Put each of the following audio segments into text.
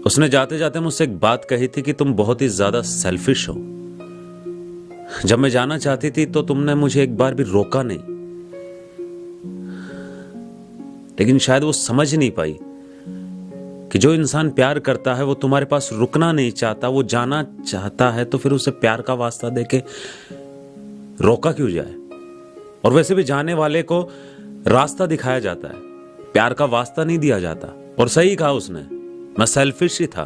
उसने जाते जाते मुझसे एक बात कही थी कि तुम बहुत ही ज्यादा सेल्फिश हो। जब मैं जाना चाहती थी तो तुमने मुझे एक बार भी रोका नहीं, लेकिन शायद वो समझ नहीं पाई कि जो इंसान प्यार करता है वो तुम्हारे पास रुकना नहीं चाहता, वो जाना चाहता है, तो फिर उसे प्यार का वास्ता देके रोका क्यों जाए। और वैसे भी जाने वाले को रास्ता दिखाया जाता है, प्यार का वास्ता नहीं दिया जाता। और सही कहा उसने, मैं सेल्फिश ही था।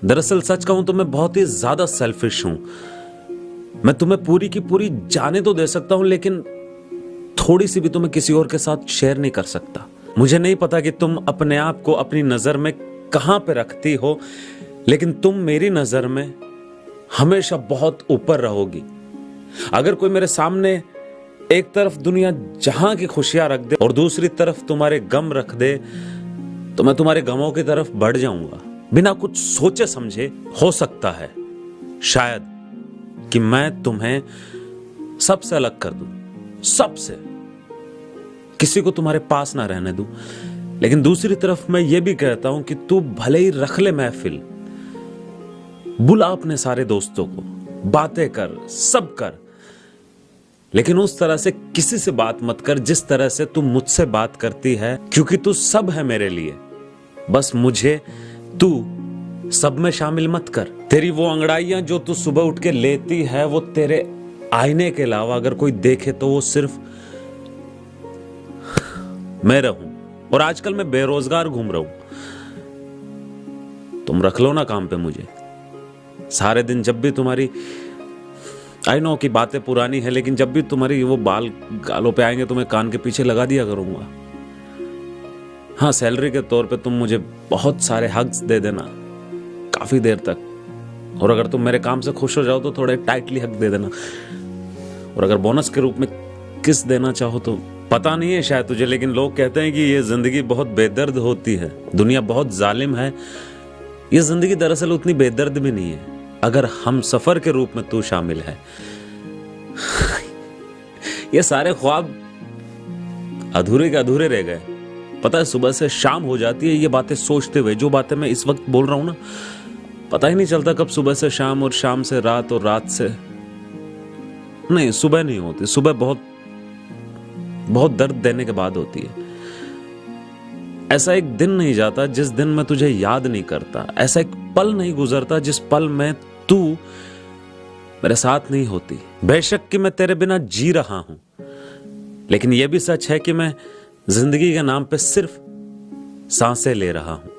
दरअसल सच कहूं तो मैं बहुत ही ज्यादा सेल्फिश हूं। मैं तुम्हें पूरी की पूरी जाने तो दे सकता हूं, लेकिन थोड़ी सी भी तुम्हें किसी और के साथ शेयर नहीं कर सकता। मुझे नहीं पता कि तुम अपने आप को अपनी नजर में कहां पे रखती हो, लेकिन तुम मेरी नजर में हमेशा बहुत ऊपर रहोगी। अगर कोई मेरे सामने एक तरफ दुनिया जहां की खुशियां रख दे और दूसरी तरफ तुम्हारे गम रख दे, तो मैं तुम्हारे गमों की तरफ बढ़ जाऊंगा बिना कुछ सोचे समझे। हो सकता है शायद कि मैं तुम्हें सबसे अलग कर दूं, सबसे, किसी को तुम्हारे पास ना रहने दूं। लेकिन दूसरी तरफ मैं ये भी कहता हूं कि तू भले ही रख ले महफिल, बुला अपने सारे दोस्तों को, बातें कर, सब कर, लेकिन उस तरह से किसी से बात मत कर जिस तरह से तू मुझसे बात करती है, क्योंकि तू सब है मेरे लिए। बस मुझे तू सब में शामिल मत कर। तेरी वो अंगड़ाइयां जो तू सुबह उठ के लेती है, वो तेरे आईने के अलावा अगर कोई देखे तो वो सिर्फ मैं रहूं। और आजकल मैं बेरोजगार घूम रहा हूं। तुम रख लो ना काम पे मुझे। सारे दिन जब भी तुम्हारी, आई नो कि बातें पुरानी है, लेकिन जब भी तुम्हारी वो बाल गालों पे आएंगे तो मैं कान के पीछे लगा दिया करूंगा। हाँ, सैलरी के तौर पे तुम मुझे बहुत सारे हग्स दे देना काफी देर तक, और अगर तुम मेरे काम से खुश हो जाओ तो थोड़े टाइटली हक दे देना। और अगर बोनस के रूप में किस देना चाहो तो, पता नहीं है शायद तुझे, लेकिन लोग कहते हैं कि ये जिंदगी बहुत बेदर्द होती है, दुनिया बहुत जालिम है। ये जिंदगी दरअसल उतनी बेदर्द भी नहीं है अगर हम सफर के रूप में तू शामिल है। ये सारे ख्वाब अधूरे के अधूरे रह गए। पता है, सुबह से शाम हो जाती है ये बातें सोचते हुए, जो बातें मैं इस वक्त बोल रहा हूं ना, पता ही नहीं चलता कब सुबह से शाम और शाम से रात और रात से, नहीं, सुबह नहीं होती। सुबह बहुत बहुत दर्द देने के बाद होती है। ऐसा एक दिन नहीं जाता जिस दिन मैं तुझे याद नहीं करता। ऐसा एक पल नहीं गुजरता जिस पल में तू मेरे साथ नहीं होती। बेशक कि मैं तेरे बिना जी रहा हूं, लेकिन यह भी सच है कि मैं जिंदगी के नाम पे सिर्फ सांसें ले रहा हूं।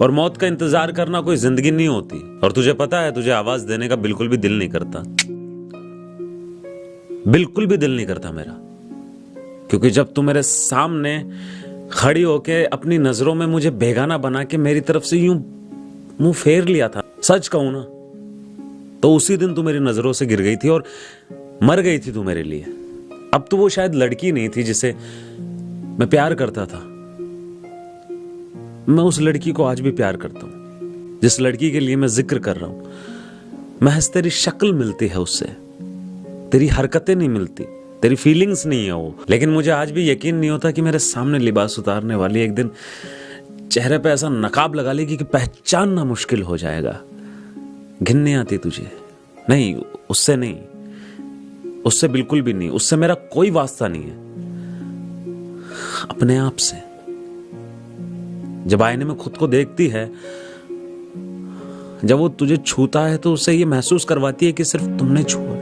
और मौत का इंतजार करना कोई जिंदगी नहीं होती। और तुझे पता है, तुझे आवाज देने का बिल्कुल भी दिल नहीं करता, बिल्कुल भी दिल नहीं करता मेरा। क्योंकि जब तू मेरे सामने खड़ी होके अपनी नजरों में मुझे बेगाना बना के मेरी तरफ से यूं मुंह फेर लिया था, सच कहूं ना, तो उसी दिन तू मेरी नजरों से गिर गई थी और मर गई थी तू मेरे लिए। अब तो वो शायद लड़की नहीं थी जिसे मैं प्यार करता था। मैं उस लड़की को आज भी प्यार करता हूं जिस लड़की के लिए मैं जिक्र कर रहा हूं। महज तेरी शक्ल मिलती है उससे, तेरी हरकतें नहीं मिलती, तेरी फीलिंग्स नहीं है वो। लेकिन मुझे आज भी यकीन नहीं होता कि मेरे सामने लिबास उतारने वाली एक दिन चेहरे पे ऐसा नकाब लगा लेगी कि पहचानना मुश्किल हो जाएगा। घिनने आती तुझे? नहीं, उससे नहीं, उससे बिल्कुल भी नहीं। उससे मेरा कोई वास्ता नहीं है। अपने आप से जब आईने में खुद को देखती है, जब वो तुझे छूता है, तो उसे ये महसूस करवाती है कि सिर्फ तुमने छुआ।